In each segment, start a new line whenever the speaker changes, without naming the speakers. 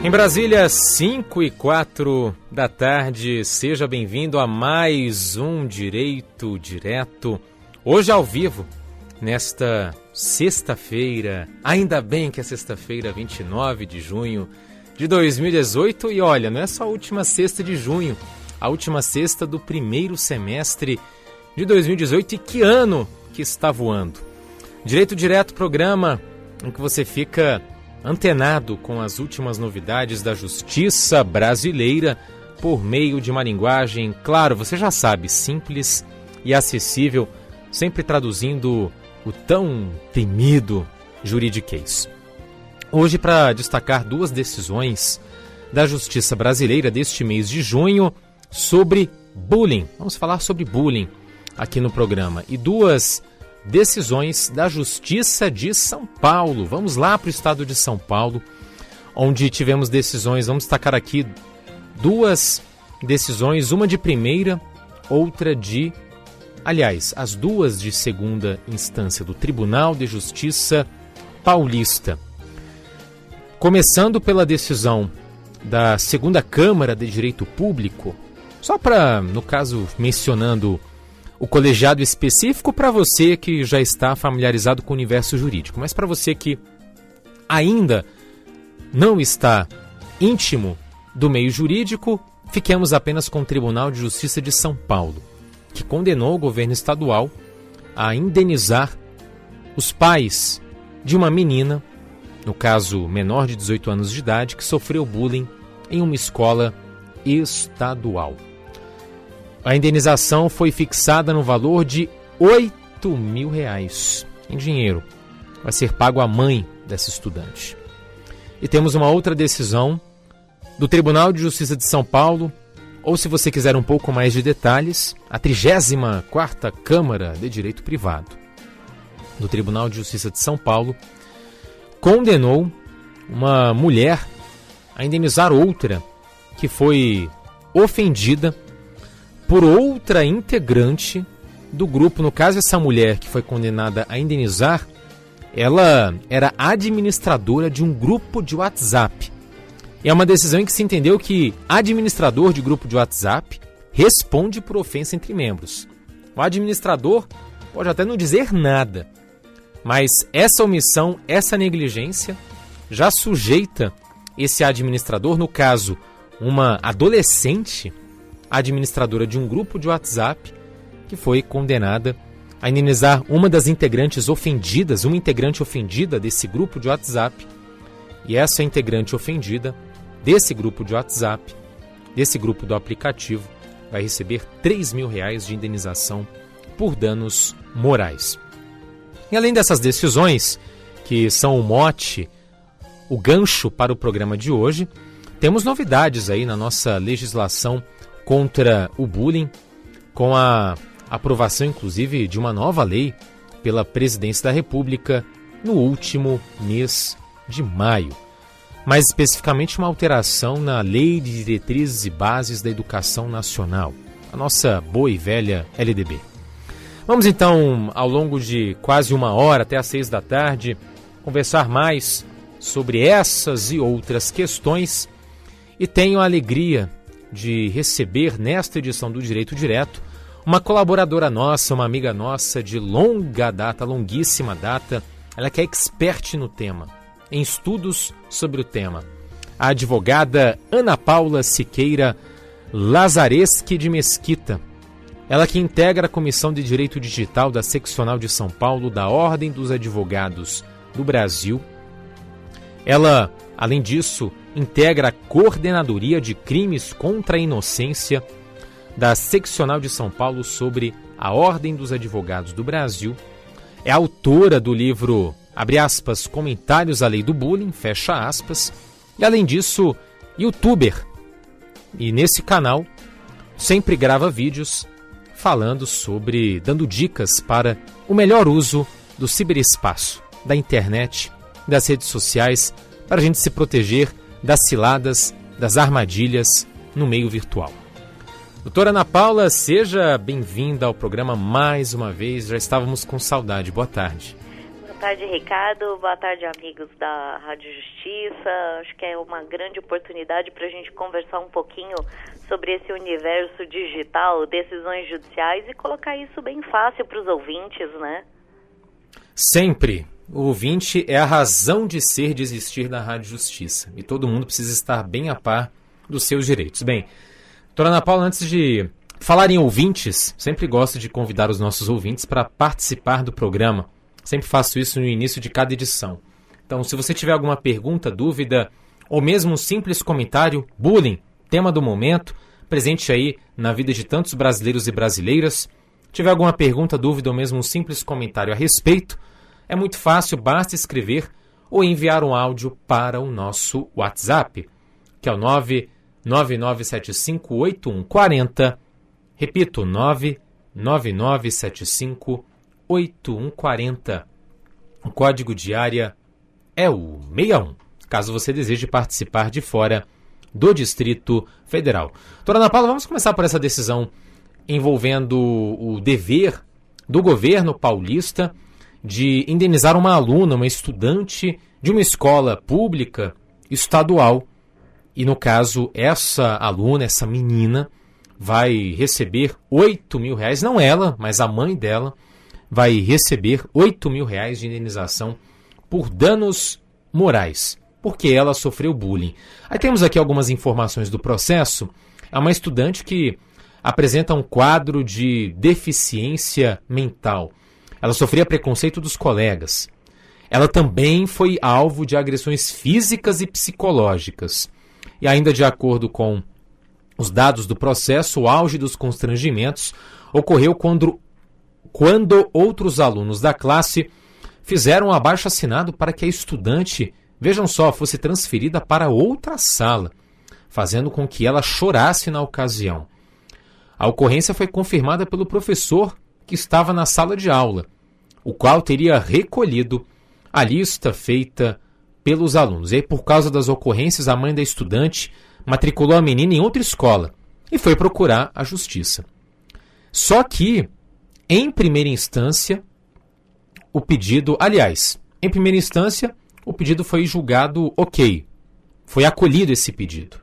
Em Brasília, 5h04 da tarde, seja bem-vindo a mais um Direito Direto. Hoje ao vivo, nesta sexta-feira, ainda bem que é sexta-feira, 29 de junho de 2018. E olha, não é só a última sexta de junho, a última sexta do primeiro semestre de 2018. E que ano que está voando! Direito Direto, programa em que você fica antenado com as últimas novidades da justiça brasileira por meio de uma linguagem, claro, você já sabe, simples e acessível, sempre traduzindo o tão temido juridiquês. Hoje, para destacar duas decisões da justiça brasileira deste mês de junho sobre bullying. Vamos falar sobre bullying aqui no programa. E duas decisões da Justiça de São Paulo. Vamos lá para o estado de São Paulo, onde tivemos decisões. Vamos destacar aqui duas decisões, uma de primeira, outra de... Aliás, as duas de segunda instância do Tribunal de Justiça Paulista. Começando pela decisão da Segunda Câmara de Direito Público, só para, no caso, mencionando o colegiado específico para você que já está familiarizado com o universo jurídico, mas para você que ainda não está íntimo do meio jurídico, fiquemos apenas com o Tribunal de Justiça de São Paulo, que condenou o governo estadual a indenizar os pais de uma menina, no caso menor de 18 anos de idade, que sofreu bullying em uma escola estadual. A indenização foi fixada no valor de R$8.000 em dinheiro. Vai ser pago à mãe dessa estudante. E temos uma outra decisão do Tribunal de Justiça de São Paulo, ou se você quiser um pouco mais de detalhes, a 34ª Câmara de Direito Privado do Tribunal de Justiça de São Paulo condenou uma mulher a indenizar outra que foi ofendida por outra integrante do grupo. No caso, essa mulher que foi condenada a indenizar, ela era administradora de um grupo de WhatsApp. É uma decisão em que se entendeu que administrador de grupo de WhatsApp responde por ofensa entre membros. O administrador pode até não dizer nada, mas essa omissão, essa negligência, já sujeita esse administrador, no caso, uma adolescente administradora de um grupo de WhatsApp, que foi condenada a indenizar uma das integrantes ofendidas, uma integrante ofendida desse grupo de WhatsApp. E essa integrante ofendida desse grupo de WhatsApp, desse grupo do aplicativo, vai receber R$3.000 de indenização por danos morais. E além dessas decisões, que são o mote, o gancho para o programa de hoje, temos novidades aí na nossa legislação contra o bullying, com a aprovação, inclusive, de uma nova lei pela Presidência da República no último mês de maio. Mais especificamente, uma alteração na Lei de Diretrizes e Bases da Educação Nacional, a nossa boa e velha LDB. Vamos então, ao longo de quase uma hora, até às 6 da tarde, conversar mais sobre essas e outras questões, e tenho a alegria de receber nesta edição do Direito Direto uma colaboradora nossa, uma amiga nossa de longa data, longuíssima data. Ela que é expert no tema, em estudos sobre o tema. A advogada Ana Paula Siqueira Lazareschi de Mesquita. Ela que integra a Comissão de Direito Digital da Seccional de São Paulo da Ordem dos Advogados do Brasil. Ela, além disso, integra a Coordenadoria de Crimes contra a Inocência da Seccional de São Paulo sobre a Ordem dos Advogados do Brasil. É autora do livro, abre aspas, Comentários à Lei do Bullying, fecha aspas. E, além disso, youtuber. E nesse canal sempre grava vídeos falando sobre, dando dicas para o melhor uso do ciberespaço, da internet, das redes sociais, para a gente se proteger das ciladas, das armadilhas no meio virtual. Doutora Ana Paula, seja bem-vinda ao programa mais uma vez. Já estávamos com saudade. Boa tarde.
Boa tarde, Ricardo. Boa tarde, amigos da Rádio Justiça. Acho que é uma grande oportunidade para a gente conversar um pouquinho sobre esse universo digital, decisões judiciais, e colocar isso bem fácil para os ouvintes, né?
Sempre. O ouvinte é a razão de ser, de existir da Rádio Justiça. E todo mundo precisa estar bem a par dos seus direitos. Bem, doutora Ana Paula, antes de falar em ouvintes, sempre gosto de convidar os nossos ouvintes para participar do programa. Sempre faço isso no início de cada edição. Então, se você tiver alguma pergunta, dúvida, ou mesmo um simples comentário, bullying, tema do momento, presente aí na vida de tantos brasileiros e brasileiras, tiver alguma pergunta, dúvida ou mesmo um simples comentário a respeito, é muito fácil, basta escrever ou enviar um áudio para o nosso WhatsApp, que é o 999758140. Repito, 999758140. O código de área é o 61, caso você deseje participar de fora do Distrito Federal. Doutora Ana Paula, vamos começar por essa decisão envolvendo o dever do governo paulista de indenizar uma aluna, uma estudante de uma escola pública estadual. E no caso, essa aluna, essa menina, vai receber R$8.000, não ela, mas a mãe dela, vai receber R$8.000 de indenização por danos morais, porque ela sofreu bullying. Aí temos aqui algumas informações do processo. É uma estudante que apresenta um quadro de deficiência mental. Ela sofria preconceito dos colegas. Ela também foi alvo de agressões físicas e psicológicas. E ainda de acordo com os dados do processo, o auge dos constrangimentos ocorreu quando outros alunos da classe fizeram um abaixo-assinado para que a estudante, vejam só, fosse transferida para outra sala, fazendo com que ela chorasse na ocasião. A ocorrência foi confirmada pelo professor que estava na sala de aula, o qual teria recolhido a lista feita pelos alunos. E aí, por causa das ocorrências, a mãe da estudante matriculou a menina em outra escola e foi procurar a justiça. Só que, em primeira instância, o pedido foi julgado ok, foi acolhido esse pedido.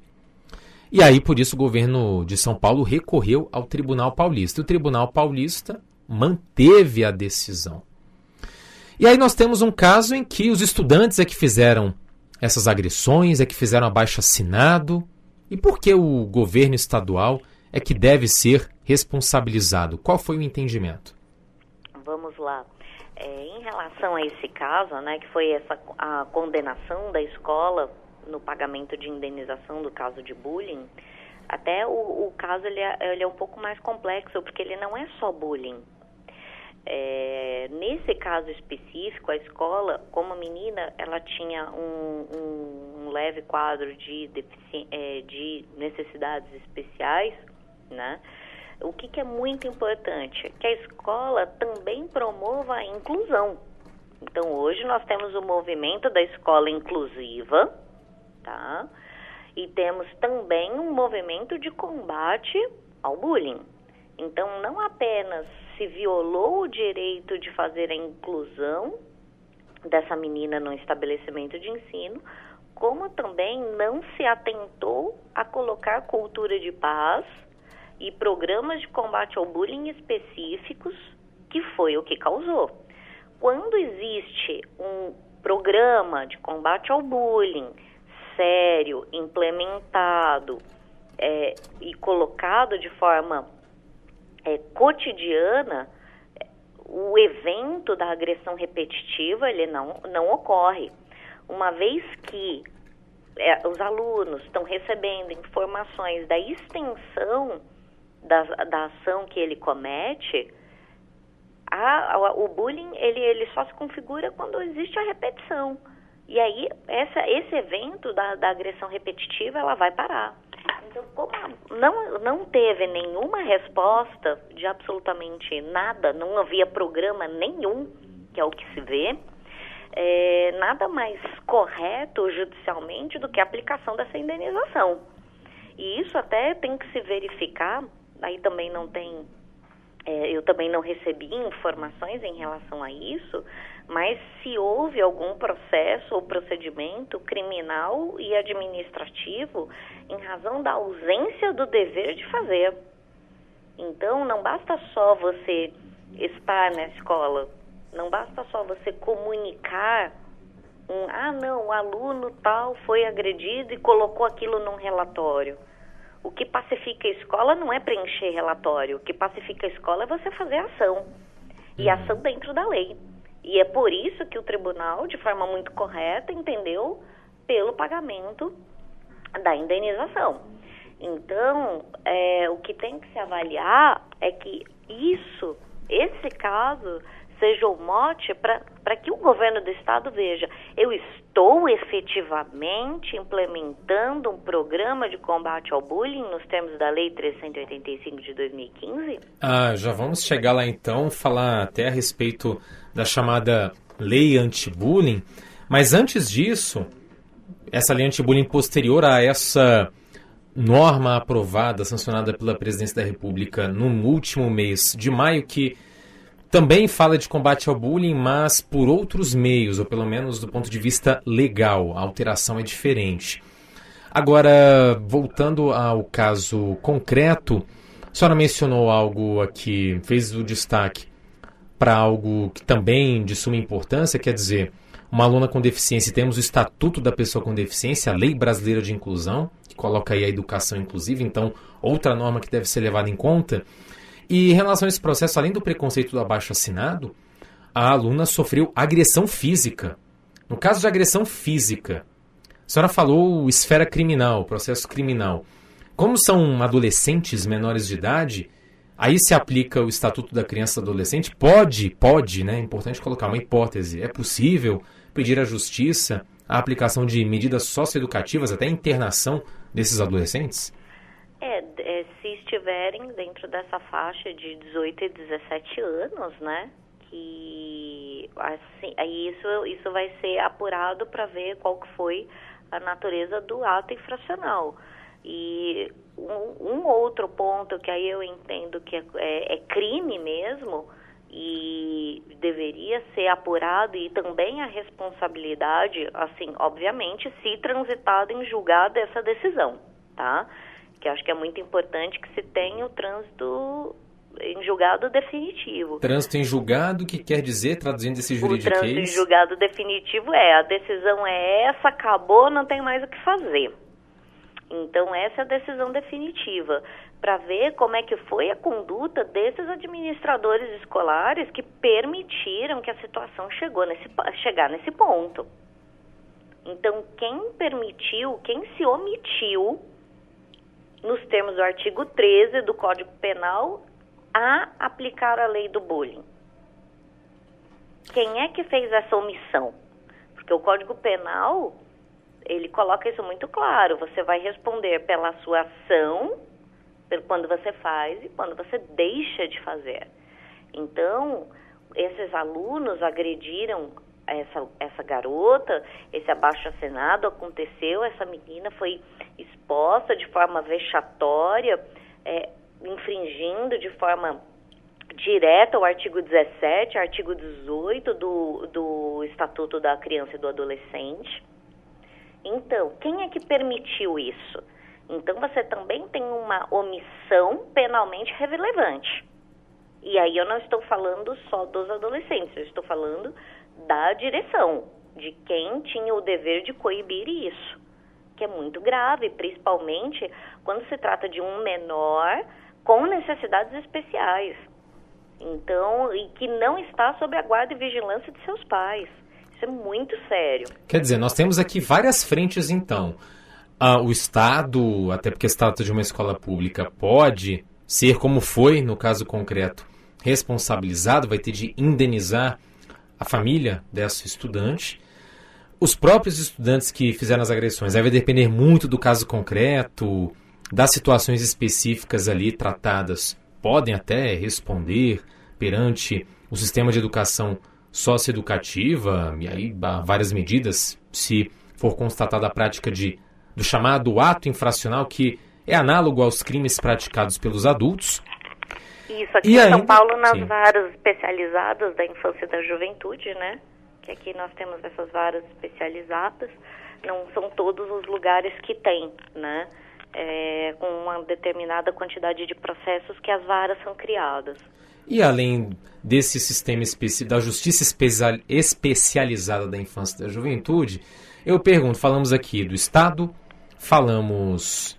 E aí, por isso, o governo de São Paulo recorreu ao Tribunal Paulista. E o Tribunal Paulista manteve a decisão. E aí nós temos um caso em que os estudantes é que fizeram essas agressões, é que fizeram abaixo-assinado. E por que o governo estadual é que deve ser responsabilizado? Qual foi o entendimento?
Vamos lá. Em relação a esse caso, né, que foi a condenação da escola no pagamento de indenização do caso de bullying, até o caso ele é um pouco mais complexo, porque ele não é só bullying. Nesse caso específico, a escola, como menina, ela tinha um leve quadro de necessidades especiais, né? O que é muito importante? Que a escola também promova a inclusão. Então, hoje nós temos o movimento da escola inclusiva, tá? E temos também um movimento de combate ao bullying. Então, não apenas se violou o direito de fazer a inclusão dessa menina no estabelecimento de ensino, como também não se atentou a colocar cultura de paz e programas de combate ao bullying específicos, que foi o que causou. Quando existe um programa de combate ao bullying sério, implementado e colocado de forma cotidiana, o evento da agressão repetitiva ele não ocorre. Uma vez que os alunos estão recebendo informações da extensão da ação que ele comete, o bullying ele só se configura quando existe a repetição. E aí esse evento da agressão repetitiva ela vai parar. Então, como não teve nenhuma resposta de absolutamente nada, não havia programa nenhum, que é o que se vê, nada mais correto judicialmente do que a aplicação dessa indenização. E isso até tem que se verificar, aí também não tem Eu também não recebi informações em relação a isso, mas se houve algum processo ou procedimento criminal e administrativo em razão da ausência do dever de fazer. Então, não basta só você estar na escola, não basta só você comunicar o aluno tal foi agredido e colocou aquilo num relatório. O que pacifica a escola não é preencher relatório, o que pacifica a escola é você fazer ação, e ação dentro da lei. E é por isso que o tribunal, de forma muito correta, entendeu pelo pagamento da indenização. Então, o que tem que se avaliar é que esse caso, seja o mote para que o governo do estado veja, eu estou efetivamente implementando um programa de combate ao bullying nos termos da Lei 385 de 2015?
Já vamos chegar lá então, falar até a respeito da chamada Lei Anti-Bullying, mas antes disso, essa Lei Anti-Bullying posterior a essa norma aprovada, sancionada pela Presidência da República no último mês de maio, que também fala de combate ao bullying, mas por outros meios, ou pelo menos do ponto de vista legal. A alteração é diferente. Agora, voltando ao caso concreto, a senhora mencionou algo aqui, fez o destaque para algo que também de suma importância, quer dizer, uma aluna com deficiência, temos o Estatuto da Pessoa com Deficiência, a Lei Brasileira de Inclusão, que coloca aí a educação inclusiva, então outra norma que deve ser levada em conta. E em relação a esse processo, além do preconceito do abaixo-assinado, a aluna sofreu agressão física. No caso de agressão física, a senhora falou esfera criminal, processo criminal. Como são adolescentes menores de idade, aí se aplica o Estatuto da Criança e do Adolescente. Pode, né? É importante colocar uma hipótese. É possível pedir à Justiça a aplicação de medidas socioeducativas, até internação desses adolescentes?
Se estiverem dentro dessa faixa de 18 e 17 anos, né, que assim, isso vai ser apurado para ver qual que foi a natureza do ato infracional. E um outro ponto que aí eu entendo que é crime mesmo e deveria ser apurado, e também a responsabilidade, assim, obviamente, se transitado em julgado essa decisão, tá? Que eu acho que é muito importante que se tenha o trânsito em julgado definitivo.
Trânsito em julgado, que quer dizer, traduzindo esse juridiquês?
O trânsito em julgado definitivo a decisão é essa, acabou, não tem mais o que fazer. Então, essa é a decisão definitiva, para ver como é que foi a conduta desses administradores escolares que permitiram que a situação chegar nesse ponto. Então, quem permitiu, quem se omitiu, nos termos do artigo 13 do Código Penal, a aplicar a lei do bullying. Quem é que fez essa omissão? Porque o Código Penal, ele coloca isso muito claro. Você vai responder pela sua ação, quando você faz e quando você deixa de fazer. Então, esses alunos agrediram essa garota, esse abaixo-assinado aconteceu, essa menina foi exposta de forma vexatória, infringindo de forma direta o artigo 17, artigo 18 do Estatuto da Criança e do Adolescente. Então, quem é que permitiu isso? Então, você também tem uma omissão penalmente relevante. E aí eu não estou falando só dos adolescentes, eu estou falando da direção, de quem tinha o dever de coibir isso, que é muito grave, principalmente quando se trata de um menor com necessidades especiais. Então, e que não está sob a guarda e vigilância de seus pais. Isso é muito sério.
Quer dizer, nós temos aqui várias frentes, então. O Estado, até porque se trata de uma escola pública, pode ser, como foi no caso concreto, responsabilizado, vai ter de indenizar a família dessa estudante. Os próprios estudantes que fizeram as agressões, vai depender muito do caso concreto, das situações específicas ali tratadas. Podem até responder perante o sistema de educação socioeducativa, e aí várias medidas, se for constatada a prática do chamado ato infracional, que é análogo aos crimes praticados pelos adultos.
Isso, aqui em São Paulo, nas varas especializadas da infância e da juventude, né? Que aqui nós temos essas varas especializadas, não são todos os lugares que tem, né? Com uma determinada quantidade de processos que as varas são criadas.
E além desse sistema da justiça especializada da infância e da juventude, eu pergunto, falamos aqui do Estado, falamos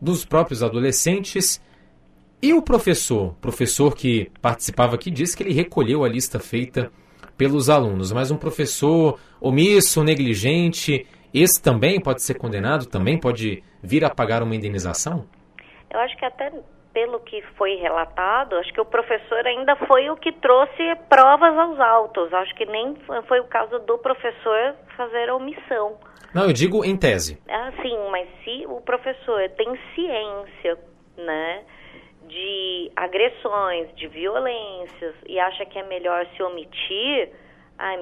dos próprios adolescentes, e o professor que participava aqui disse que ele recolheu a lista feita pelos alunos, mas um professor omisso, negligente, esse também pode ser condenado, também pode vir a pagar uma indenização?
Eu acho que até pelo que foi relatado, acho que o professor ainda foi o que trouxe provas aos autos. Acho que nem foi o caso do professor fazer omissão.
Não, eu digo em tese.
Sim, mas se o professor tem ciência, né, de agressões, de violências, e acha que é melhor se omitir,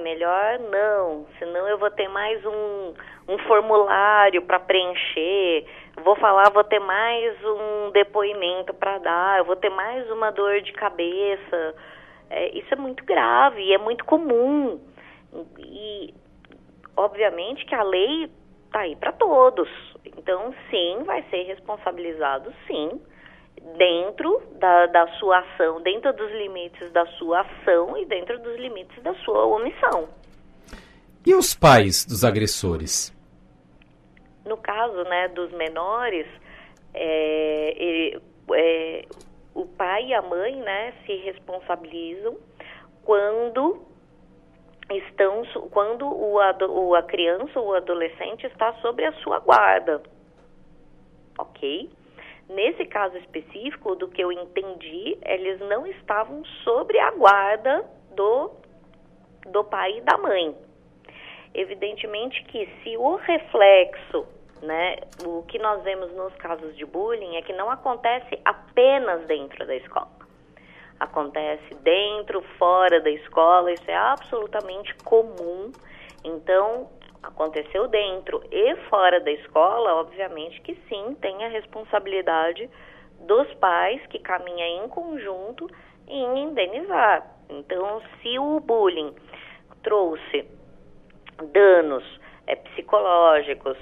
melhor não, senão eu vou ter mais um formulário para preencher, vou ter mais um depoimento para dar, eu vou ter mais uma dor de cabeça. Isso é muito grave e é muito comum. E, obviamente, que a lei está aí para todos. Então, sim, vai ser responsabilizado, sim, dentro da sua ação, dentro dos limites da sua ação e dentro dos limites da sua omissão.
E os pais dos agressores?
No caso, né, dos menores, o pai e a mãe, né, se responsabilizam quando a criança ou o adolescente está sob a sua guarda, ok? Nesse caso específico, do que eu entendi, eles não estavam sob a guarda do pai e da mãe. Evidentemente que se o reflexo, né, o que nós vemos nos casos de bullying é que não acontece apenas dentro da escola. Acontece dentro, fora da escola, isso é absolutamente comum. Então, aconteceu dentro e fora da escola, obviamente que sim, tem a responsabilidade dos pais que caminham em conjunto em indenizar. Então, se o bullying trouxe danos psicológicos,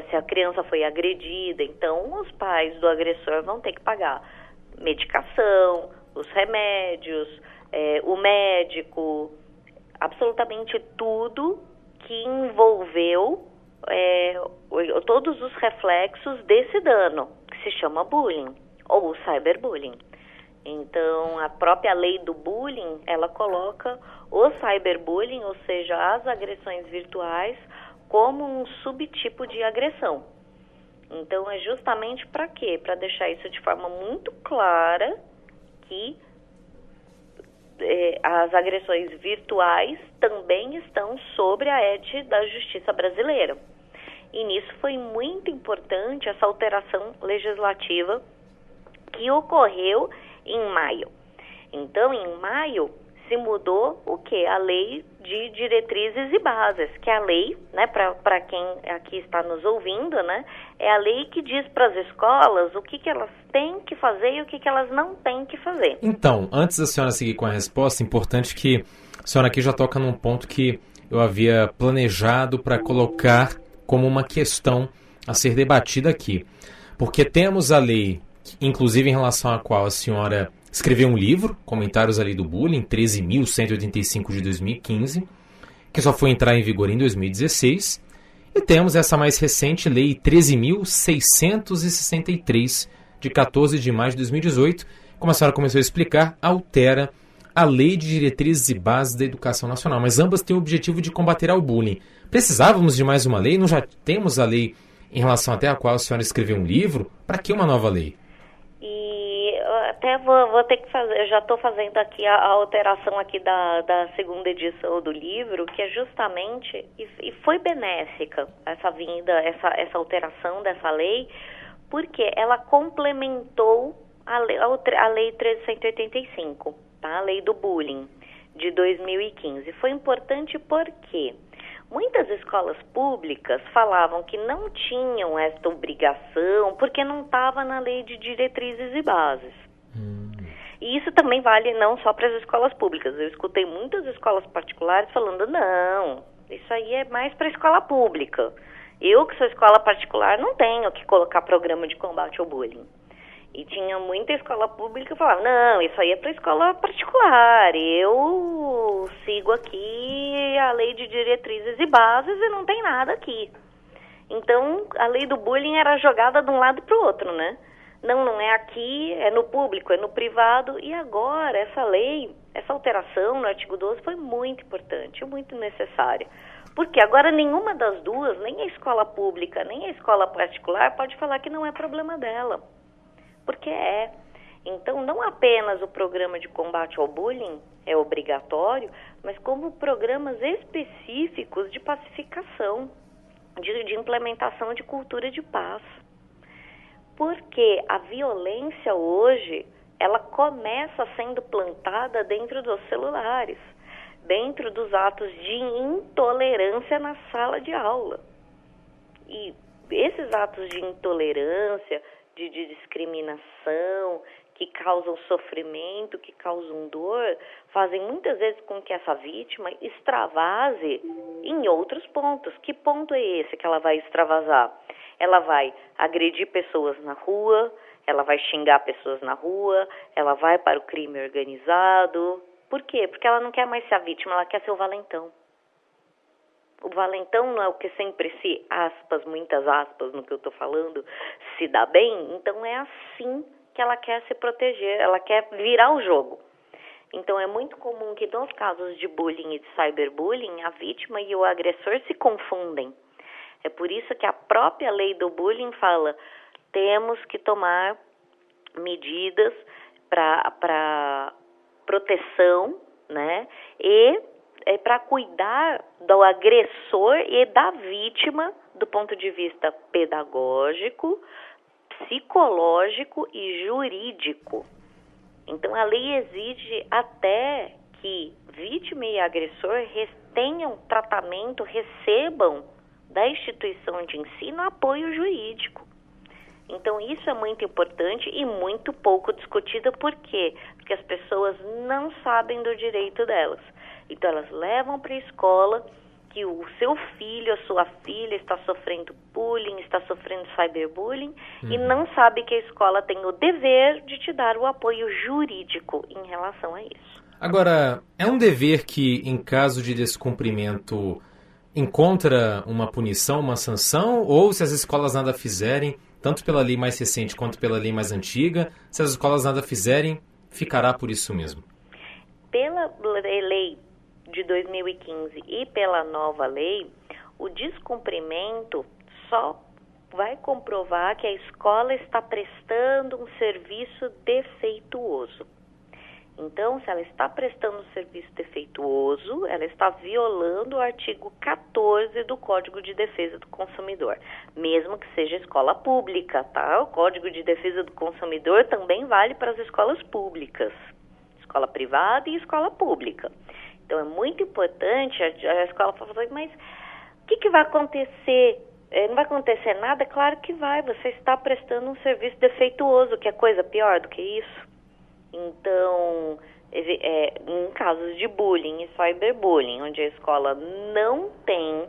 se a criança foi agredida, então os pais do agressor vão ter que pagar medicação, os remédios, o médico, absolutamente tudo que envolveu todos os reflexos desse dano, que se chama bullying ou cyberbullying. Então, a própria lei do bullying, ela coloca o cyberbullying, ou seja, as agressões virtuais, como um subtipo de agressão. Então, é justamente para quê? Para deixar isso de forma muito clara que as agressões virtuais também estão sobre a égide da justiça brasileira. E nisso foi muito importante essa alteração legislativa que ocorreu em maio. Então, em maio, se mudou o quê? A Lei de Diretrizes e Bases, que é a lei, né, para quem aqui está nos ouvindo, né, é a lei que diz para as escolas o que elas têm que fazer e o que elas não têm que fazer.
Então, antes da senhora seguir com a resposta, importante que a senhora aqui já toca num ponto que eu havia planejado para colocar como uma questão a ser debatida aqui. Porque temos a lei, inclusive em relação à qual a senhora escreveu um livro, Comentários à Lei do Bullying, 13.185 de 2015, que só foi entrar em vigor em 2016. E temos essa mais recente Lei 13.663, de 14 de maio de 2018, como a senhora começou a explicar, altera a Lei de Diretrizes e Bases da Educação Nacional. Mas ambas têm o objetivo de combater ao bullying. Precisávamos de mais uma lei? Não já temos a lei em relação até a qual a senhora escreveu um livro? Para que uma nova lei?
Até vou ter que fazer, eu já estou fazendo aqui a alteração aqui da segunda edição do livro, que é justamente, e foi benéfica essa vinda, essa alteração dessa lei, porque ela complementou a lei 13.185, tá? A lei do bullying de 2015. Foi importante porque muitas escolas públicas falavam que não tinham esta obrigação porque não estava na lei de diretrizes e bases. E isso também vale não só para as escolas públicas. Eu escutei muitas escolas particulares falando, não, isso aí é mais para a escola pública. Eu, que sou escola particular, não tenho que colocar programa de combate ao bullying. E tinha muita escola pública que falava, não, isso aí é para escola particular. Eu sigo aqui a lei de diretrizes e bases e não tem nada aqui. Então, a lei do bullying era jogada de um lado para o outro, né? Não é aqui, é no público, é no privado. E agora, essa lei, essa alteração no artigo 12 foi muito importante, muito necessária. Porque agora nenhuma das duas, nem a escola pública, nem a escola particular, pode falar que não é problema dela. Porque é. Então, não apenas o programa de combate ao bullying é obrigatório, mas como programas específicos de pacificação, de implementação de cultura de paz. Porque a violência hoje, ela começa sendo plantada dentro dos celulares, dentro dos atos de intolerância na sala de aula. E esses atos de intolerância, de discriminação, que causam sofrimento, que causam dor, fazem muitas vezes com que essa vítima extravase em outros pontos. Que ponto é esse que ela vai extravasar? Ela vai agredir pessoas na rua, ela vai xingar pessoas na rua, ela vai para o crime organizado. Por quê? Porque ela não quer mais ser a vítima, ela quer ser o valentão. O valentão não é o que sempre se, aspas, muitas aspas no que eu estou falando, se dá bem? Então é assim que ela quer se proteger, ela quer virar o jogo. Então é muito comum que nos casos de bullying e de cyberbullying, a vítima e o agressor se confundem. É por isso que a própria lei do bullying fala, temos que tomar medidas para proteção, né? E para cuidar do agressor e da vítima do ponto de vista pedagógico, psicológico e jurídico. Então, a lei exige até que vítima e agressor tenham tratamento, recebam da instituição de ensino apoio jurídico. Então, isso é muito importante e muito pouco discutido. Por quê? Porque as pessoas não sabem do direito delas. Então, elas levam para a escola que o seu filho, a sua filha está sofrendo bullying, está sofrendo cyberbullying e não sabe que a escola tem o dever de te dar o apoio jurídico em relação a isso.
Agora, é um dever que, em caso de descumprimento, encontra uma punição, uma sanção? Ou se as escolas nada fizerem, tanto pela lei mais recente quanto pela lei mais antiga, se as escolas nada fizerem, ficará por isso mesmo?
Pela lei de 2015 e pela nova lei, o descumprimento só vai comprovar que a escola está prestando um serviço defeituoso. Então, se ela está prestando um serviço defeituoso, ela está violando o artigo 14 do Código de Defesa do Consumidor, mesmo que seja escola pública, tá? O Código de Defesa do Consumidor também vale para as escolas públicas, escola privada e escola pública. Então, é muito importante, a escola fala, mas o que vai acontecer? Não vai acontecer nada? Claro que vai, você está prestando um serviço defeituoso, que é coisa pior do que isso. Então, em casos de bullying e cyberbullying, onde a escola não tem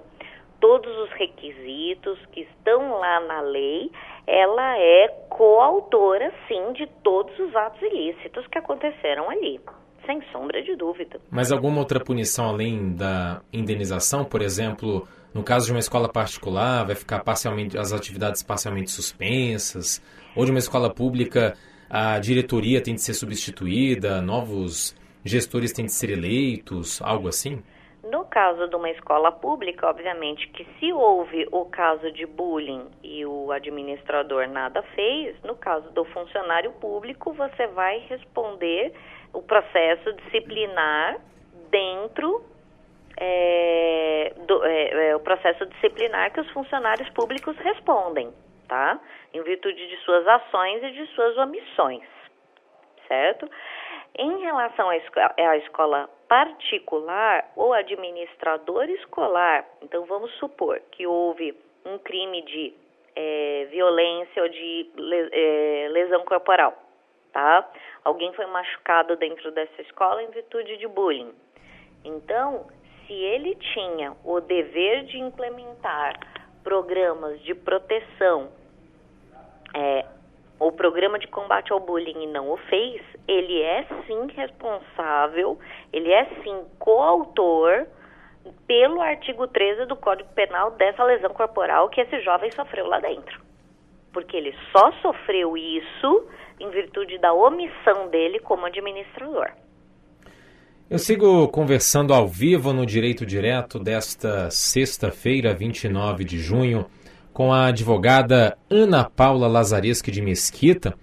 todos os requisitos que estão lá na lei, ela é coautora, sim, de todos os atos ilícitos que aconteceram ali, sem sombra de dúvida.
Mas alguma outra punição além da indenização? Por exemplo, no caso de uma escola particular, vai ficar as atividades parcialmente suspensas? Ou de uma escola pública, a diretoria tem de ser substituída, novos gestores têm de ser eleitos, algo assim?
No caso de uma escola pública, obviamente que se houve o caso de bullying e o administrador nada fez, no caso do funcionário público, você vai responder o processo disciplinar dentro o processo disciplinar que os funcionários públicos respondem, tá? Em virtude de suas ações e de suas omissões, certo? Em relação à escola particular, o administrador escolar, então vamos supor que houve um crime de violência ou de lesão corporal, tá? Alguém foi machucado dentro dessa escola em virtude de bullying. Então, se ele tinha o dever de implementar programas de proteção, o programa de combate ao bullying e não o fez, ele é sim responsável, ele é sim coautor pelo artigo 13 do Código Penal dessa lesão corporal que esse jovem sofreu lá dentro. Porque ele só sofreu isso em virtude da omissão dele como administrador.
Eu sigo conversando ao vivo no Direito Direto desta sexta-feira, 29 de junho, com a advogada Ana Paula Lazareschi de Mesquita,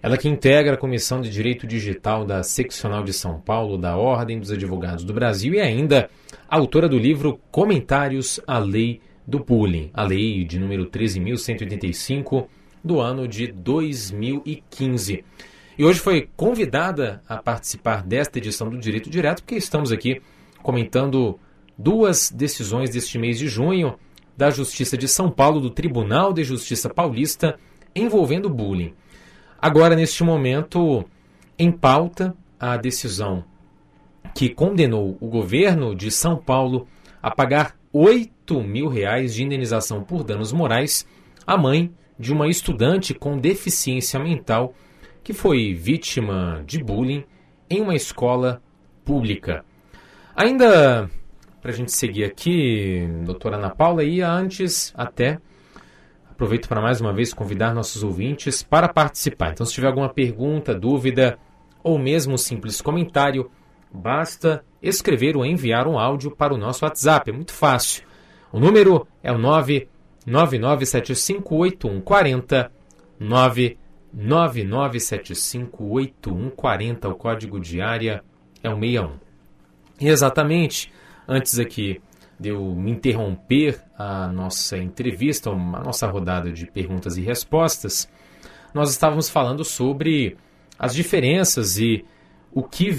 ela que integra a Comissão de Direito Digital da Seccional de São Paulo da Ordem dos Advogados do Brasil e ainda autora do livro Comentários à Lei do Bullying, a lei de número 13.185 do ano de 2015. E hoje foi convidada a participar desta edição do Direito Direto porque estamos aqui comentando duas decisões deste mês de junho da Justiça de São Paulo, do Tribunal de Justiça Paulista, envolvendo bullying. Agora, neste momento, em pauta, a decisão que condenou o governo de São Paulo a pagar R$8.000 de indenização por danos morais à mãe de uma estudante com deficiência mental que foi vítima de bullying em uma escola pública. Ainda para a gente seguir aqui, doutora Ana Paula, e antes até aproveito para mais uma vez convidar nossos ouvintes para participar. Então, se tiver alguma pergunta, dúvida ou mesmo um simples comentário, basta escrever ou enviar um áudio para o nosso WhatsApp. É muito fácil. O número é o 999758140, 999758140. O código de área é o 61. E exatamente antes aqui de eu me interromper a nossa entrevista, a nossa rodada de perguntas e respostas, nós estávamos falando sobre as diferenças e o que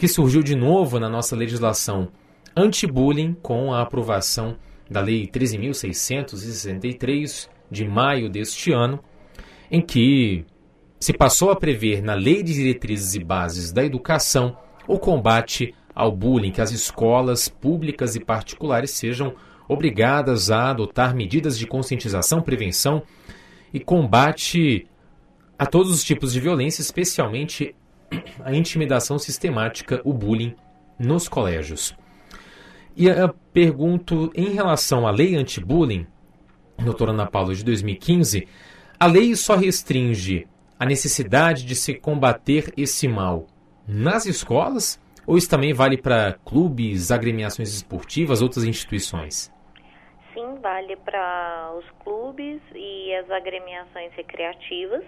surgiu de novo na nossa legislação anti-bullying com a aprovação da Lei 13.663 de maio deste ano, em que se passou a prever na Lei de Diretrizes e Bases da Educação o combate ao bullying, que as escolas públicas e particulares sejam obrigadas a adotar medidas de conscientização, prevenção e combate a todos os tipos de violência, especialmente a intimidação sistemática, o bullying nos colégios. E eu pergunto, em relação à lei anti-bullying, doutora Ana Paula, de 2015, a lei só restringe a necessidade de se combater esse mal nas escolas? Ou isso também vale para clubes, agremiações esportivas, outras instituições?
Sim, vale para os clubes e as agremiações recreativas,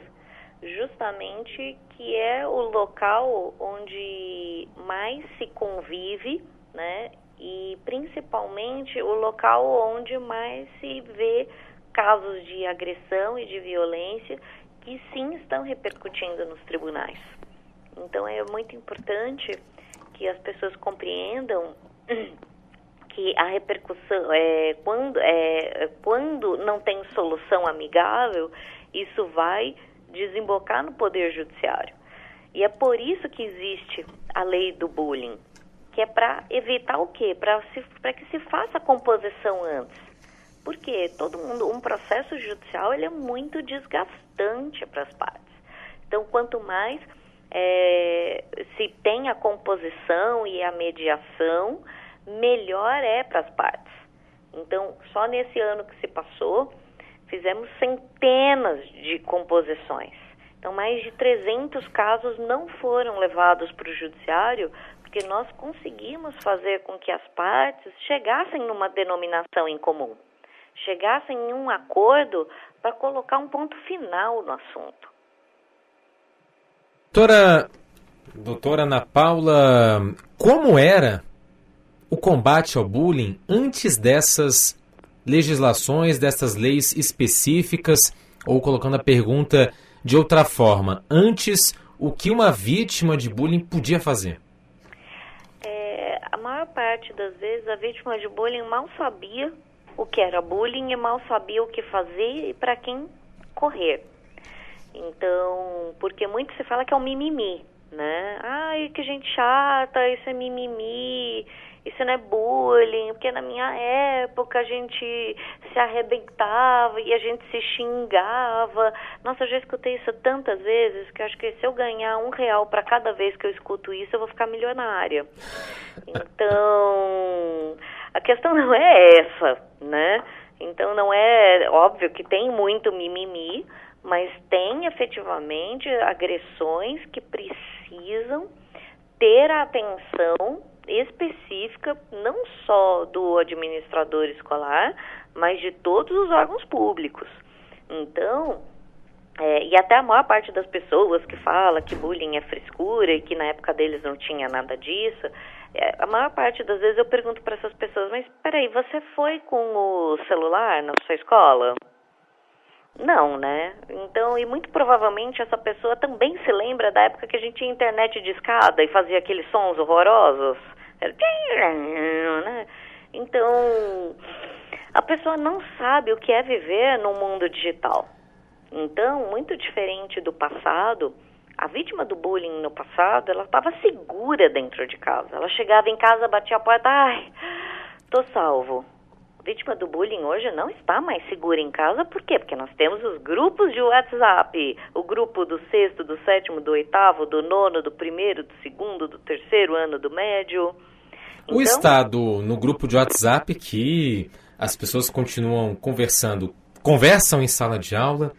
justamente que é o local onde mais se convive, né? E principalmente o local onde mais se vê casos de agressão e de violência que sim estão repercutindo nos tribunais. Então é muito importante que as pessoas compreendam que a repercussão, quando não tem solução amigável, isso vai desembocar no Poder Judiciário. E é por isso que existe a lei do bullying, que é para evitar o quê? Para que se faça a composição antes. Porque um processo judicial ele é muito desgastante para as partes. Então, quanto mais se tem a composição e a mediação, melhor é para as partes. Então, só nesse ano que se passou, fizemos centenas de composições. Então, mais de 300 casos não foram levados para o judiciário, porque nós conseguimos fazer com que as partes chegassem numa denominação em comum, chegassem em um acordo para colocar um ponto final no assunto.
Doutora Ana Paula, como era o combate ao bullying antes dessas legislações, dessas leis específicas, ou colocando a pergunta de outra forma, antes o que uma vítima de bullying podia fazer?
A maior parte das vezes a vítima de bullying mal sabia o que era bullying e mal sabia o que fazer e para quem correr. Então, porque muito se fala que é um mimimi, né? Ai, que gente chata, isso é mimimi, isso não é bullying, porque na minha época a gente se arrebentava e a gente se xingava. Nossa, eu já escutei isso tantas vezes que eu acho que se eu ganhar R$1 para cada vez que eu escuto isso, eu vou ficar milionária. Então, a questão não é essa, né? Então, não é óbvio que tem muito mimimi, mas tem efetivamente agressões que precisam ter a atenção específica, não só do administrador escolar, mas de todos os órgãos públicos. Então, e até a maior parte das pessoas que fala que bullying é frescura e que na época deles não tinha nada disso, a maior parte das vezes eu pergunto para essas pessoas, mas peraí, você foi com o celular na sua escola? Não, né? Então, e muito provavelmente essa pessoa também se lembra da época que a gente tinha internet de escada e fazia aqueles sons horrorosos. Né? Então, a pessoa não sabe o que é viver num mundo digital. Então, muito diferente do passado, a vítima do bullying no passado, ela estava segura dentro de casa. Ela chegava em casa, batia a porta, ai, tô salvo. A vítima do bullying hoje não está mais segura em casa, por quê? Porque nós temos os grupos de WhatsApp, o grupo do 6º, do 7º, do 8º, do 9º, do 1º, do 2º, do 3º ano do médio.
Então, o Estado, no grupo de WhatsApp, que as pessoas continuam conversam em sala de aula,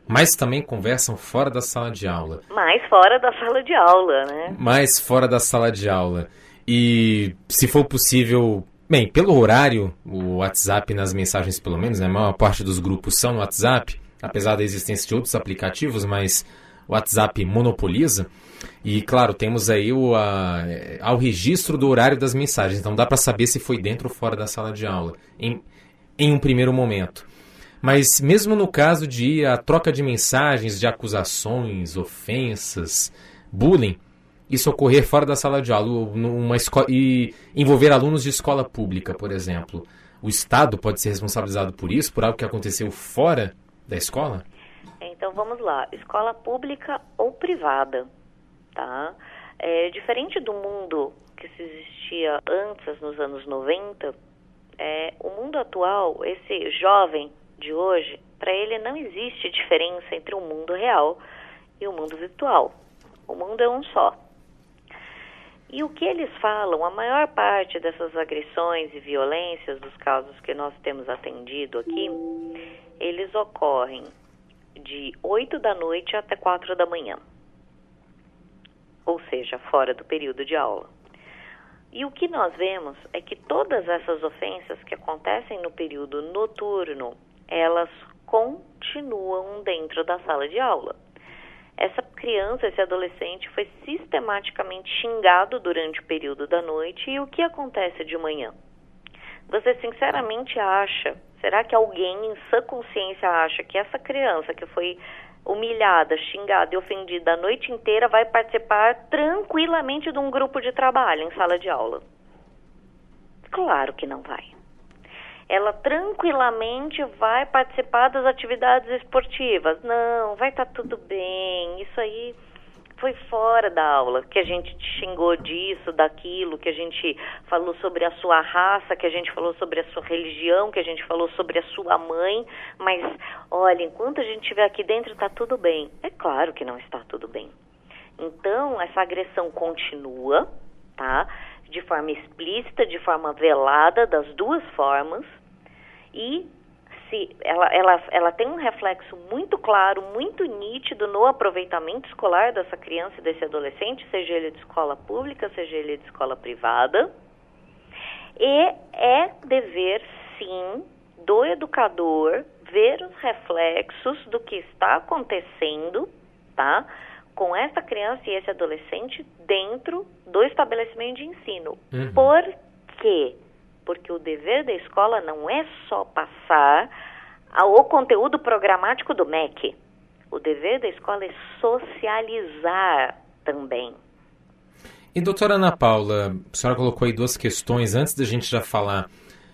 mas também conversam fora da sala de aula.
Mais fora da sala de aula, né?
Mais fora da sala de aula. E, se for possível... Bem, pelo horário, o WhatsApp nas mensagens, pelo menos, né, a maior parte dos grupos são no WhatsApp, apesar da existência de outros aplicativos, mas o WhatsApp monopoliza. E, claro, temos aí ao registro do horário das mensagens, então dá para saber se foi dentro ou fora da sala de aula, em um primeiro momento. Mas mesmo no caso de a troca de mensagens, de acusações, ofensas, bullying, isso ocorrer fora da sala de aula e envolver alunos de escola pública, por exemplo, o Estado pode ser responsabilizado por isso, por algo que aconteceu fora da escola?
Então vamos lá, escola pública ou privada, tá? Diferente do mundo que se existia antes, nos anos 90, o mundo atual, esse jovem de hoje, para ele não existe diferença entre o mundo real e o mundo virtual. O mundo é um só. E o que eles falam, a maior parte dessas agressões e violências, dos casos que nós temos atendido aqui, eles ocorrem de 8 da noite até 4 da manhã. Ou seja, fora do período de aula. E o que nós vemos é que todas essas ofensas que acontecem no período noturno, elas continuam dentro da sala de aula. Essa criança, esse adolescente foi sistematicamente xingado durante o período da noite e o que acontece de manhã? Você sinceramente acha, será que alguém em sã consciência acha que essa criança que foi humilhada, xingada e ofendida a noite inteira vai participar tranquilamente de um grupo de trabalho em sala de aula? Claro que não vai. Ela tranquilamente vai participar das atividades esportivas. Não, vai estar tudo bem, isso aí foi fora da aula, que a gente te xingou disso, daquilo, que a gente falou sobre a sua raça, que a gente falou sobre a sua religião, que a gente falou sobre a sua mãe, mas, olha, enquanto a gente estiver aqui dentro, está tudo bem. É claro que não está tudo bem. Então, essa agressão continua, tá? De forma explícita, de forma velada, das duas formas, e ela tem um reflexo muito claro, muito nítido no aproveitamento escolar dessa criança e desse adolescente, seja ele de escola pública, seja ele de escola privada, e é dever, sim, do educador ver os reflexos do que está acontecendo, tá? Com essa criança e esse adolescente dentro do estabelecimento de ensino.
Uhum.
Por quê? Porque o dever da escola não é só passar o conteúdo programático do MEC. O dever da escola é socializar também.
E doutora Ana Paula, a senhora colocou aí duas questões, antes da gente já falar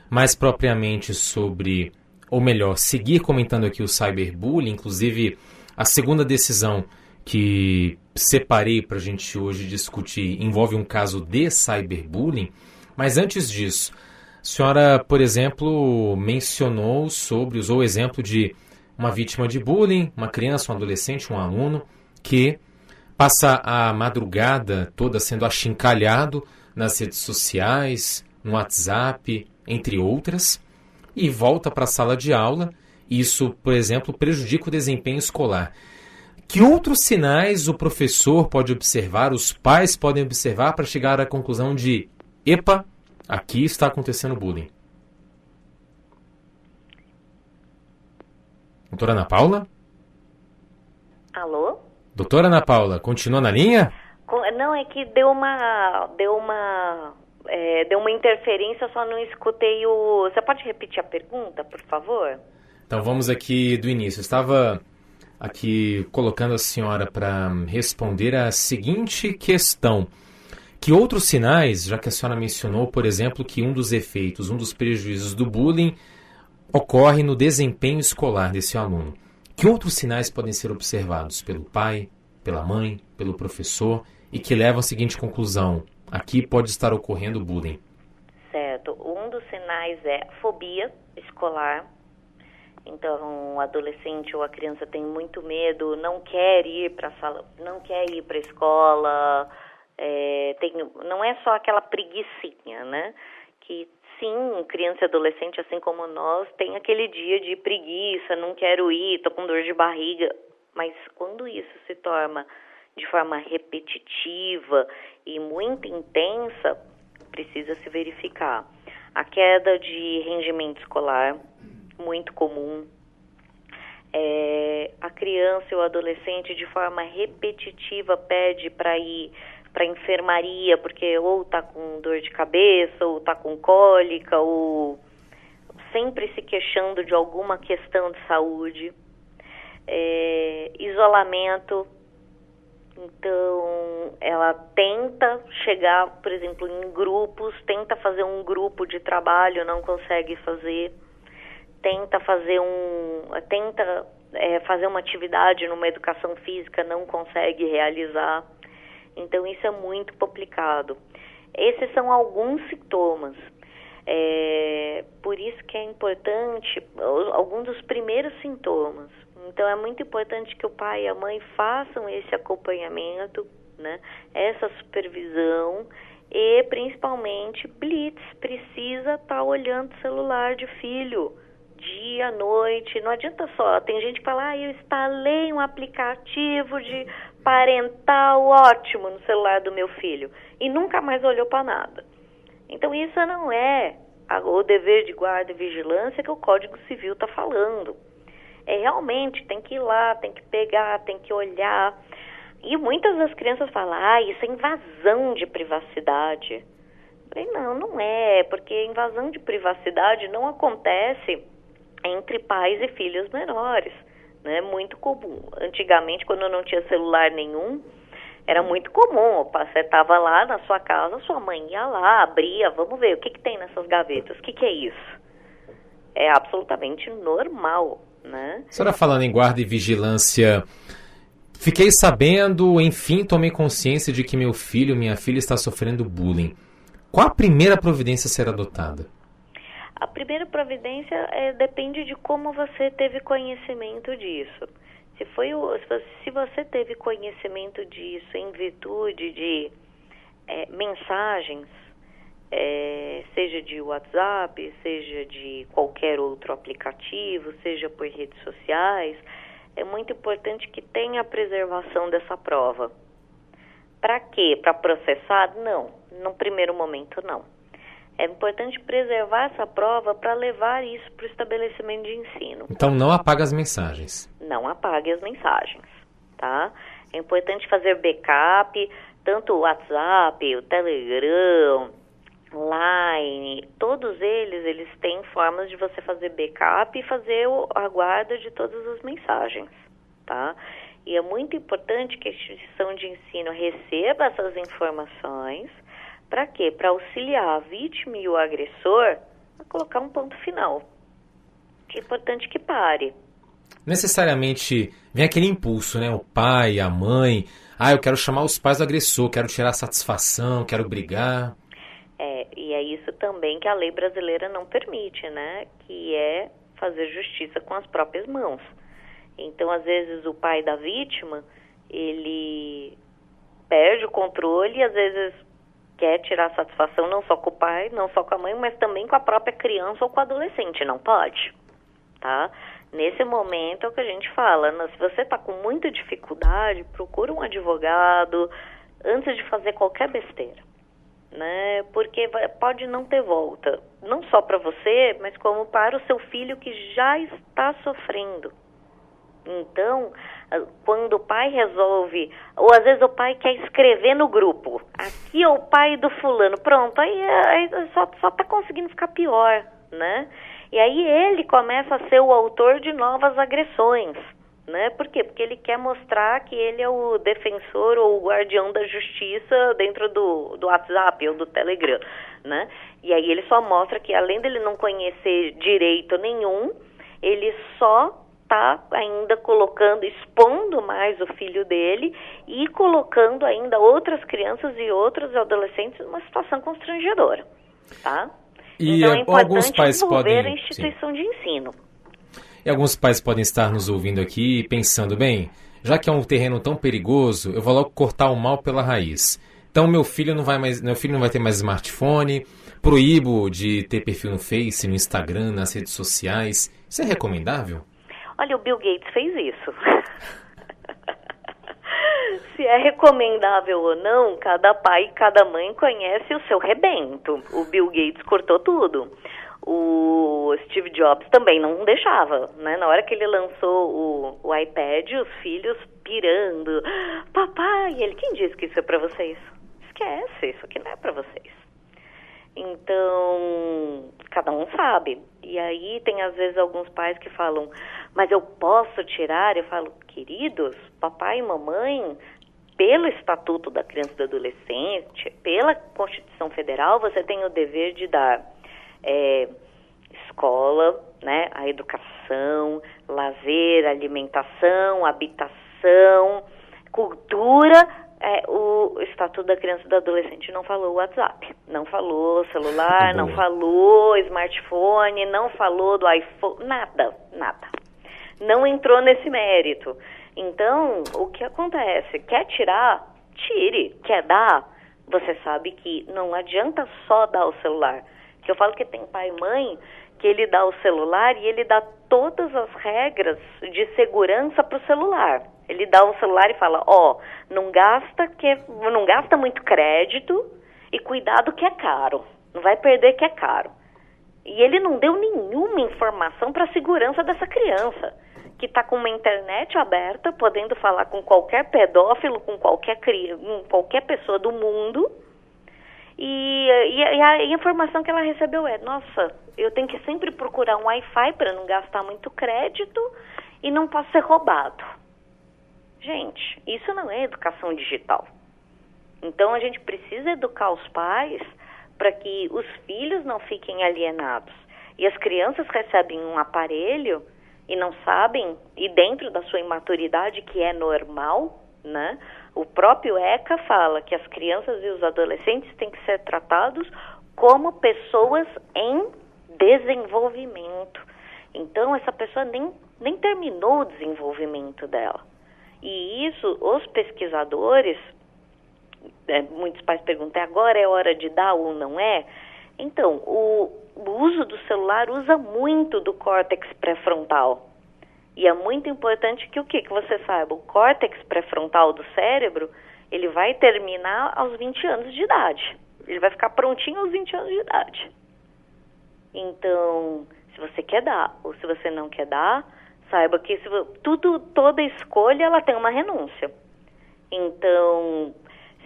mais propriamente sobre, ou melhor, seguir comentando aqui o cyberbullying, inclusive A segunda decisão que separei para a gente hoje discutir envolve um caso de cyberbullying, mas antes disso, a senhora, por exemplo, usou o exemplo de uma vítima de bullying, uma criança, um adolescente, um aluno, que passa a madrugada toda sendo achincalhado nas redes sociais, no WhatsApp, entre outras, e volta para a sala de aula. Isso, por exemplo, prejudica o desempenho escolar. Que outros sinais o professor pode observar, os pais podem observar para chegar à conclusão de: epa, aqui está acontecendo bullying? Doutora Ana Paula?
Alô?
Doutora Ana Paula, continua na linha?
Não, é que deu uma interferência, eu só não escutei o... Você pode repetir a pergunta, por favor?
Então vamos aqui do início. Eu estava aqui colocando a senhora para responder a seguinte questão. Que outros sinais, já que a senhora mencionou, por exemplo, que um dos efeitos, um dos prejuízos do bullying ocorre no desempenho escolar desse aluno. Que outros sinais podem ser observados pelo pai, pela mãe, pelo professor e que levam à seguinte conclusão: aqui pode estar ocorrendo bullying?
Certo. Um dos sinais é fobia escolar. Então, o adolescente ou a criança tem muito medo, não quer ir para a sala, não quer ir para a escola. Não é só aquela preguicinha, né? Que sim, criança e adolescente, assim como nós, tem aquele dia de preguiça, não quero ir, tô com dor de barriga. Mas quando isso se torna de forma repetitiva e muito intensa, precisa se verificar. A queda de rendimento escolar, muito comum. A criança e o adolescente, de forma repetitiva, pede para ir para a enfermaria, porque ou está com dor de cabeça, ou está com cólica, ou sempre se queixando de alguma questão de saúde. Isolamento. Então, ela tenta chegar, por exemplo, em grupos, tenta fazer um grupo de trabalho, não consegue fazer. Tenta fazer uma atividade numa educação física, não consegue realizar. Então, isso é muito complicado. Esses são alguns sintomas. Por isso que é importante, alguns dos primeiros sintomas. Então, é muito importante que o pai e a mãe façam esse acompanhamento, né? Essa supervisão e, principalmente, blitz. Precisa estar olhando o celular de filho dia, noite. Não adianta só. Tem gente que fala: eu instalei um aplicativo de parental ótimo no celular do meu filho e nunca mais olhou para nada. Então, isso não é o dever de guarda e vigilância que o Código Civil está falando. Realmente, tem que ir lá, tem que pegar, tem que olhar. E muitas das crianças falam: isso é invasão de privacidade. Eu falei: não é, porque invasão de privacidade não acontece entre pais e filhos menores. É muito comum. Antigamente, quando não tinha celular nenhum, era muito comum. Você estava lá na sua casa, sua mãe ia lá, abria, vamos ver o que tem nessas gavetas, o que é isso? É absolutamente normal, né?
A senhora falando em guarda e vigilância, fiquei sabendo, enfim, tomei consciência de que meu filho, minha filha está sofrendo bullying. Qual a primeira providência a ser adotada?
A primeira providência depende de como você teve conhecimento disso. Se você teve conhecimento disso em virtude de mensagens, seja de WhatsApp, seja de qualquer outro aplicativo, seja por redes sociais, é muito importante que tenha a preservação dessa prova. Para quê? Para processar? Não. No primeiro momento, não. É importante preservar essa prova para levar isso para o estabelecimento de ensino.
Então não apaga as mensagens.
Não apague as mensagens, tá? É importante fazer backup, tanto o WhatsApp, o Telegram, Line, todos eles têm formas de você fazer backup e fazer a guarda de todas as mensagens, tá? E é muito importante que a instituição de ensino receba essas informações. Para quê? Para auxiliar a vítima e o agressor a colocar um ponto final. É importante que pare.
necessariamente vem aquele impulso, né? O pai, a mãe, eu quero chamar os pais do agressor, quero tirar satisfação, quero brigar.
E é isso também que a lei brasileira não permite, né? Que é fazer justiça com as próprias mãos. Então, às vezes, o pai da vítima, ele perde o controle e, às vezes, quer tirar satisfação não só com o pai, não só com a mãe, mas também com a própria criança ou com o adolescente. Não pode, tá? Nesse momento é o que a gente fala, né? Se você está com muita dificuldade, procura um advogado antes de fazer qualquer besteira, né? Porque pode não ter volta, não só para você, mas como para o seu filho que já está sofrendo. Então, quando o pai resolve, ou às vezes o pai quer escrever no grupo, aqui é o pai do fulano, pronto, aí só está conseguindo ficar pior, né? E aí ele começa a ser o autor de novas agressões, né? Por quê? Porque ele quer mostrar que ele é o defensor ou o guardião da justiça dentro do WhatsApp ou do Telegram, né? E aí ele só mostra que, além dele não conhecer direito nenhum, ele só está ainda expondo mais o filho dele e colocando ainda outras crianças e outros adolescentes numa situação constrangedora, tá?
E
então é importante
alguns pais
envolver a instituição de ensino.
E alguns pais podem estar nos ouvindo aqui pensando, bem, já que é um terreno tão perigoso, eu vou logo cortar o mal pela raiz. Então meu filho não vai ter mais smartphone, proíbo de ter perfil no Face, no Instagram, nas redes sociais. Isso é recomendável?
Olha, o Bill Gates fez isso. Se é recomendável ou não, cada pai e cada mãe conhece o seu rebento. O Bill Gates cortou tudo. O Steve Jobs também não deixava, né? Na hora que ele lançou o iPad, os filhos pirando. Papai, quem disse que isso é pra vocês? Esquece, isso aqui não é pra vocês. Então, cada um sabe. E aí tem às vezes alguns pais que falam, mas eu posso tirar? Eu falo, queridos, papai e mamãe, pelo Estatuto da Criança e do Adolescente, pela Constituição Federal, você tem o dever de dar escola, né, a educação, lazer, alimentação, habitação, cultura. O Estatuto da Criança e do Adolescente não falou WhatsApp, não falou celular, não falou smartphone, não falou do iPhone, nada. Não entrou nesse mérito. Então, o que acontece? Quer tirar? Tire. Quer dar? Você sabe que não adianta só dar o celular. Que eu falo que tem pai e mãe que ele dá o celular e ele dá todas as regras de segurança para o celular. Ele dá um celular e fala, não gasta muito crédito e cuidado que é caro. Não vai perder que é caro. E ele não deu nenhuma informação para a segurança dessa criança, que está com uma internet aberta, podendo falar com qualquer pedófilo, com qualquer pessoa do mundo. E a informação que ela recebeu nossa, eu tenho que sempre procurar um Wi-Fi para não gastar muito crédito e não posso ser roubado. Gente, isso não é educação digital. Então a gente precisa educar os pais para que os filhos não fiquem alienados. E as crianças recebem um aparelho e não sabem, e dentro da sua imaturidade, que é normal, né? O próprio ECA fala que as crianças e os adolescentes têm que ser tratados como pessoas em desenvolvimento. Então, essa pessoa nem terminou o desenvolvimento dela. E isso, os pesquisadores, muitos pais perguntam, agora é hora de dar ou não é? Então, o uso do celular usa muito do córtex pré-frontal. E é muito importante que que você saiba, o córtex pré-frontal do cérebro, ele vai terminar aos 20 anos de idade. Ele vai ficar prontinho aos 20 anos de idade. Então, se você quer dar ou se você não quer dar, saiba que toda escolha ela tem uma renúncia. Então,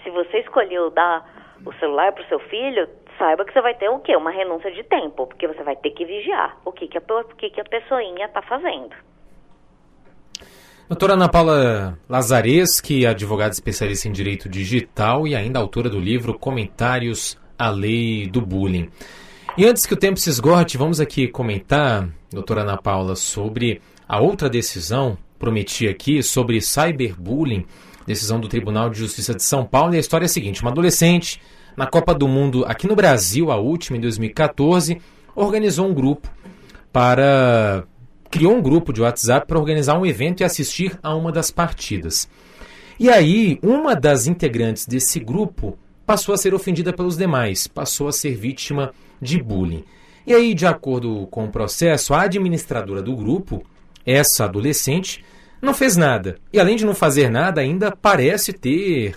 se você escolheu dar o celular para o seu filho, saiba que você vai ter o quê? Uma renúncia de tempo, porque você vai ter que vigiar o que a pessoinha está fazendo.
Doutora Ana Paula Lazareschi, advogada especialista em direito digital e ainda autora do livro Comentários à Lei do Bullying. E antes que o tempo se esgote, vamos aqui comentar, doutora Ana Paula, sobre A outra decisão, prometi aqui, sobre cyberbullying, decisão do Tribunal de Justiça de São Paulo, e a história é a seguinte: uma adolescente, na Copa do Mundo aqui no Brasil, a última, em 2014, criou um grupo de WhatsApp para organizar um evento e assistir a uma das partidas. E aí, uma das integrantes desse grupo passou a ser ofendida pelos demais, passou a ser vítima de bullying. E aí, de acordo com o processo, a administradora do grupo, essa adolescente, não fez nada. E além de não fazer nada, ainda parece ter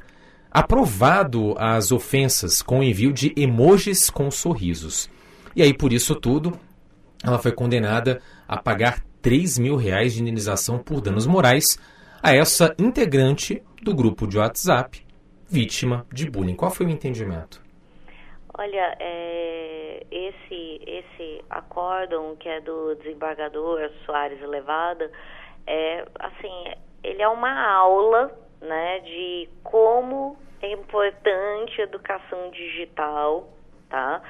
aprovado as ofensas com o envio de emojis com sorrisos. E aí, por isso tudo, ela foi condenada a pagar R$3.000 de indenização por danos morais a essa integrante do grupo de WhatsApp, vítima de bullying. Qual foi o entendimento?
Olha, esse acórdão que é do desembargador Soares Levada, ele é uma aula, né, de como é importante a educação digital, tá?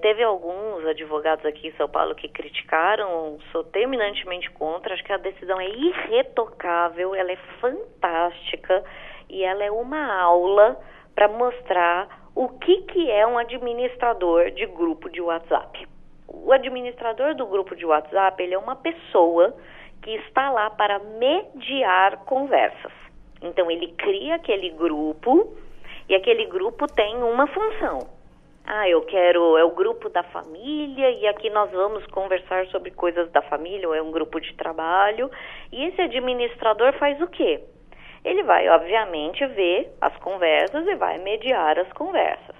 Teve alguns advogados aqui em São Paulo que criticaram, sou terminantemente contra, acho que a decisão é irretocável, ela é fantástica e ela é uma aula para mostrar o que é um administrador de grupo de WhatsApp. O administrador do grupo de WhatsApp, ele é uma pessoa que está lá para mediar conversas. Então, ele cria aquele grupo e aquele grupo tem uma função. É o grupo da família e aqui nós vamos conversar sobre coisas da família, ou é um grupo de trabalho. E esse administrador faz o quê? Ele vai, obviamente, ver as conversas e vai mediar as conversas.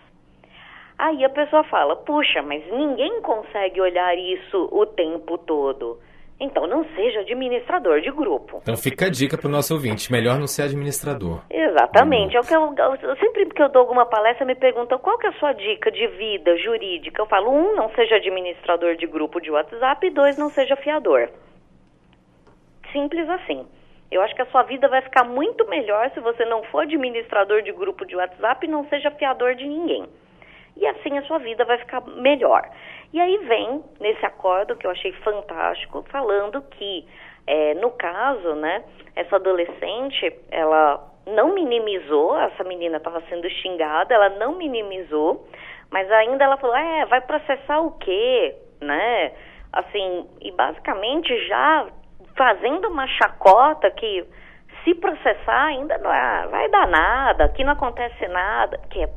Aí a pessoa fala, puxa, mas ninguém consegue olhar isso o tempo todo. Então não seja administrador de grupo.
Então fica a dica para o nosso ouvinte, melhor não ser administrador.
Exatamente. Sempre que eu dou alguma palestra, me perguntam qual que é a sua dica de vida jurídica. Eu falo, 1, não seja administrador de grupo de WhatsApp, e 2, não seja fiador. Simples assim. Eu acho que a sua vida vai ficar muito melhor se você não for administrador de grupo de WhatsApp e não seja fiador de ninguém. E assim a sua vida vai ficar melhor. E aí vem, nesse acordo que eu achei fantástico, falando que, no caso, né, essa adolescente, ela não minimizou, essa menina estava sendo xingada, ela não minimizou, mas ainda ela falou, vai processar o quê? Né? Assim, e basicamente já fazendo uma chacota que se processar ainda não vai dar nada, aqui não acontece nada, que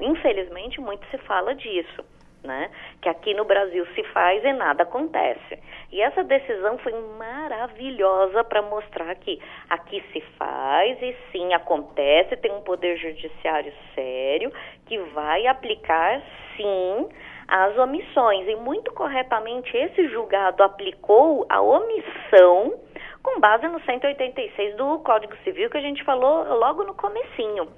infelizmente muito se fala disso, né? Que aqui no Brasil se faz e nada acontece. E essa decisão foi maravilhosa para mostrar que aqui se faz e sim acontece, tem um poder judiciário sério que vai aplicar sim as omissões. E muito corretamente esse julgado aplicou a omissão com base no 186 do Código Civil que a gente falou logo no comecinho.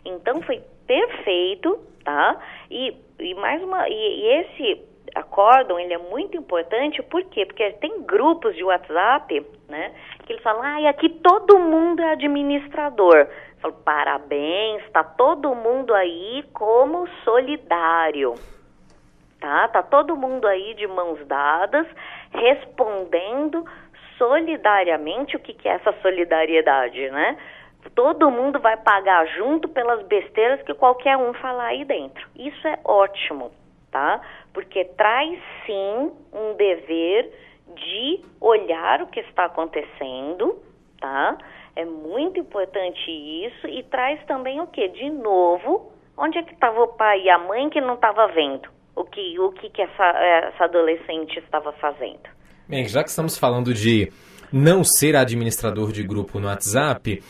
Então foi perfeito, tá? E esse acórdão, ele é muito importante, por quê? Porque tem grupos de WhatsApp, né, que eles falam, aqui todo mundo é administrador. Eu falo, parabéns, tá todo mundo aí como solidário, tá? Tá todo mundo aí de mãos dadas, respondendo solidariamente. O que é essa solidariedade, né? Todo mundo vai pagar junto pelas besteiras que qualquer um falar aí dentro. Isso é ótimo, tá? Porque traz sim um dever de olhar o que está acontecendo, tá? É muito importante isso e traz também o quê? De novo, onde é que estava o pai e a mãe que não estava vendo o que essa adolescente estava fazendo?
Bem, já que estamos falando de não ser administrador de grupo no WhatsApp,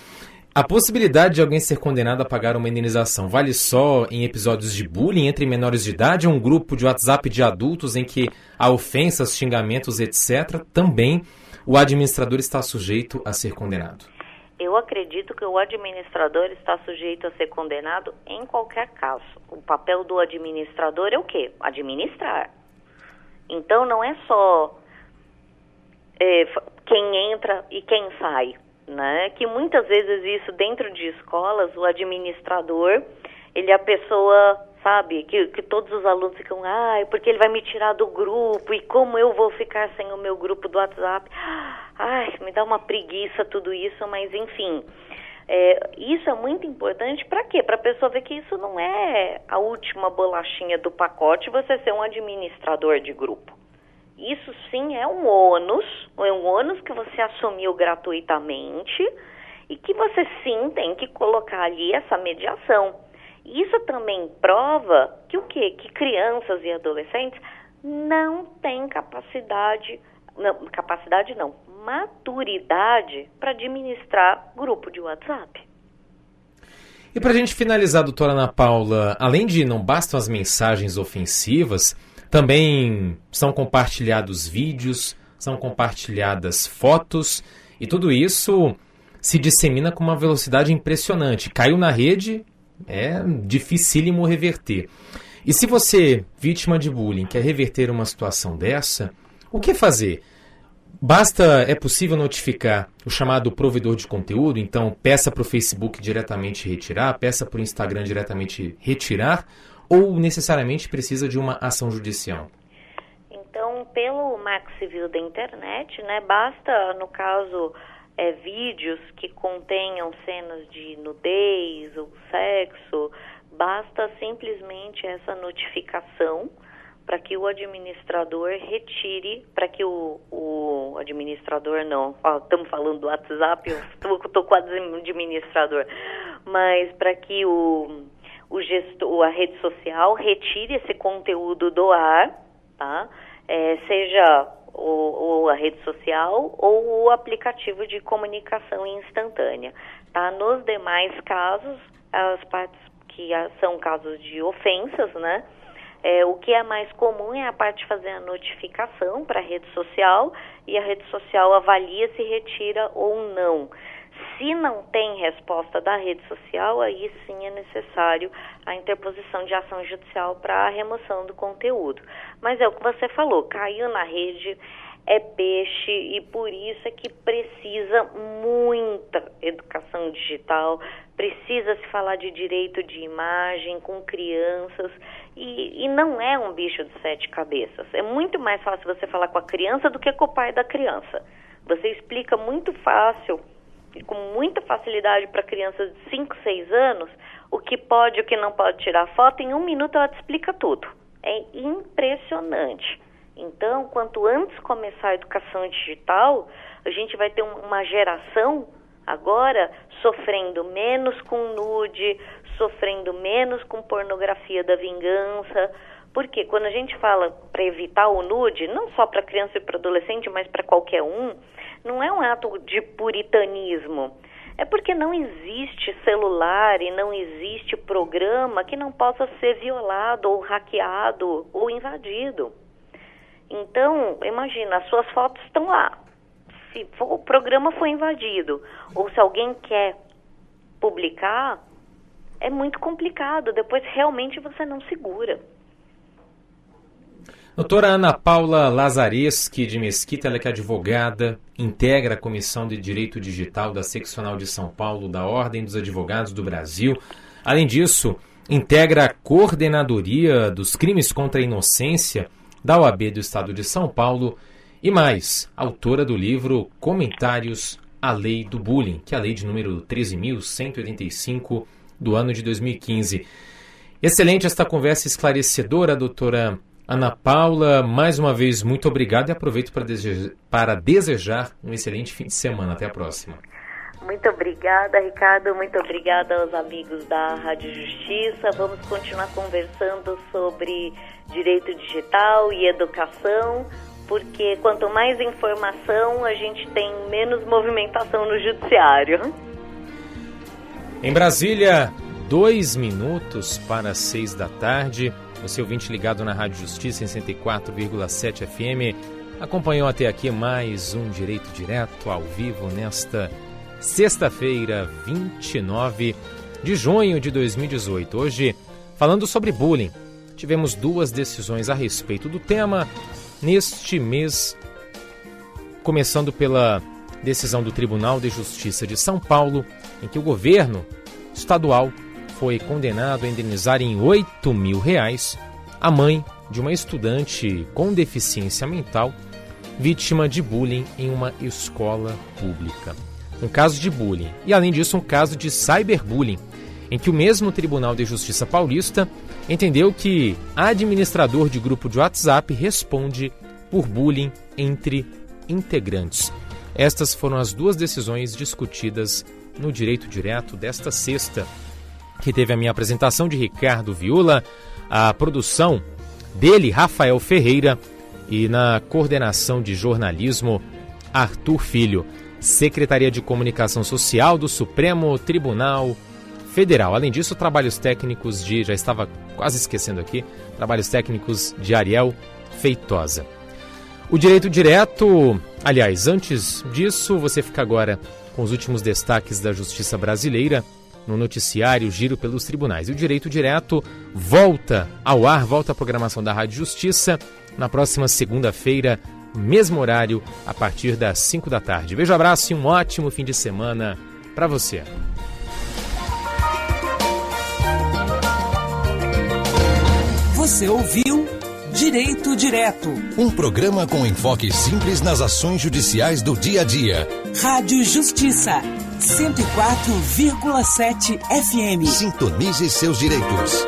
a possibilidade de alguém ser condenado a pagar uma indenização vale só em episódios de bullying entre menores de idade ou um grupo de WhatsApp de adultos em que há ofensas, xingamentos, etc. Também o administrador está sujeito a ser condenado?
Eu acredito que o administrador está sujeito a ser condenado em qualquer caso. O papel do administrador é o quê? Administrar. Então não é só quem entra e quem sai, né? Que muitas vezes isso dentro de escolas, o administrador, ele é a pessoa, sabe, que todos os alunos ficam, porque ele vai me tirar do grupo e como eu vou ficar sem o meu grupo do WhatsApp? me dá uma preguiça tudo isso, mas enfim, isso é muito importante para quê? Para a pessoa ver que isso não é a última bolachinha do pacote, você ser um administrador de grupo. Isso sim é um ônus que você assumiu gratuitamente e que você sim tem que colocar ali essa mediação. Isso também prova que o quê? Que crianças e adolescentes não têm maturidade para administrar grupo de WhatsApp.
E para a gente finalizar, doutora Ana Paula, além de não bastam as mensagens ofensivas, também são compartilhados vídeos, são compartilhadas fotos e tudo isso se dissemina com uma velocidade impressionante. Caiu na rede, é dificílimo reverter. E se você, vítima de bullying, quer reverter uma situação dessa, o que fazer? É possível notificar o chamado provedor de conteúdo, então peça para o Facebook diretamente retirar, peça para o Instagram diretamente retirar, ou necessariamente precisa de uma ação judicial?
Então, pelo Marco Civil da Internet, né, basta, no caso, vídeos que contenham cenas de nudez ou sexo, basta simplesmente essa notificação para que o administrador retire, para que o administrador não, estamos falando do WhatsApp, eu estou quase administrador, mas para que a rede social retire esse conteúdo do ar, tá? Seja ou a rede social ou o aplicativo de comunicação instantânea, tá? Nos demais casos, as partes que são casos de ofensas, né? O que é mais comum é a parte de fazer a notificação para a rede social e a rede social avalia se retira ou não. Se não tem resposta da rede social, aí sim é necessário a interposição de ação judicial para a remoção do conteúdo. Mas é o que você falou, caiu na rede, é peixe, e por isso é que precisa muita educação digital, precisa se falar de direito de imagem com crianças, e não é um bicho de 7 cabeças. É muito mais fácil você falar com a criança do que com o pai da criança. Você explica muito fácil e com muita facilidade para crianças de 5, 6 anos o que pode e o que não pode tirar foto. Em 1 minuto ela te explica tudo. É impressionante. Então, quanto antes começar a educação digital, a gente vai ter uma geração agora sofrendo menos com nude, sofrendo menos com pornografia da vingança. Porque quando a gente fala para evitar o nude, não só para criança e para adolescente, mas para qualquer um, não é um ato de puritanismo. É porque não existe celular e não existe programa que não possa ser violado ou hackeado ou invadido. Então, imagina, as suas fotos estão lá. Se o programa foi invadido ou se alguém quer publicar, é muito complicado. Depois realmente você não segura.
Doutora Ana Paula Lazareschi de Mesquita, ela que é advogada, integra a Comissão de Direito Digital da Seccional de São Paulo da Ordem dos Advogados do Brasil. Além disso, integra a Coordenadoria dos Crimes contra a Inocência da OAB do Estado de São Paulo e mais, autora do livro Comentários à Lei do Bullying, que é a lei de número 13.185 do ano de 2015. Excelente esta conversa esclarecedora, doutora Ana Paula. Mais uma vez, muito obrigado e aproveito para desejar um excelente fim de semana. Até a próxima.
Muito obrigada, Ricardo. Muito obrigada aos amigos da Rádio Justiça. Vamos continuar conversando sobre direito digital e educação, porque quanto mais informação, a gente tem menos movimentação no judiciário.
Em Brasília, 2 minutos para 6 da tarde. Você ouvinte ligado na Rádio Justiça em 104,7 FM, acompanhou até aqui mais um Direito Direto ao vivo nesta sexta-feira, 29 de junho de 2018. Hoje, falando sobre bullying, tivemos 2 decisões a respeito do tema neste mês, começando pela decisão do Tribunal de Justiça de São Paulo, em que o governo estadual foi condenado a indenizar em R$8.000 a mãe de uma estudante com deficiência mental vítima de bullying em uma escola pública. Um caso de bullying e, além disso, um caso de cyberbullying, em que o mesmo Tribunal de Justiça paulista entendeu que administrador de grupo de WhatsApp responde por bullying entre integrantes. Estas foram as duas decisões discutidas no Direito Direto desta sexta, que teve a minha apresentação de Ricardo Viula, a produção dele, Rafael Ferreira, e na coordenação de jornalismo, Arthur Filho. Secretaria de Comunicação Social do Supremo Tribunal Federal. Além disso, trabalhos técnicos já estava quase esquecendo aqui, trabalhos técnicos de Ariel Feitosa. O Direito Direto, aliás, antes disso, você fica agora com os últimos destaques da Justiça Brasileira no noticiário Giro pelos Tribunais. E o Direito Direto volta ao ar, volta à programação da Rádio Justiça na próxima segunda-feira, mesmo horário, a partir das 5 da tarde. Beijo, abraço e um ótimo fim de semana para você.
Você ouviu Direito Direto.
Um programa com enfoque simples nas ações judiciais do dia a dia.
Rádio Justiça, 104,7 FM.
Sintonize seus direitos.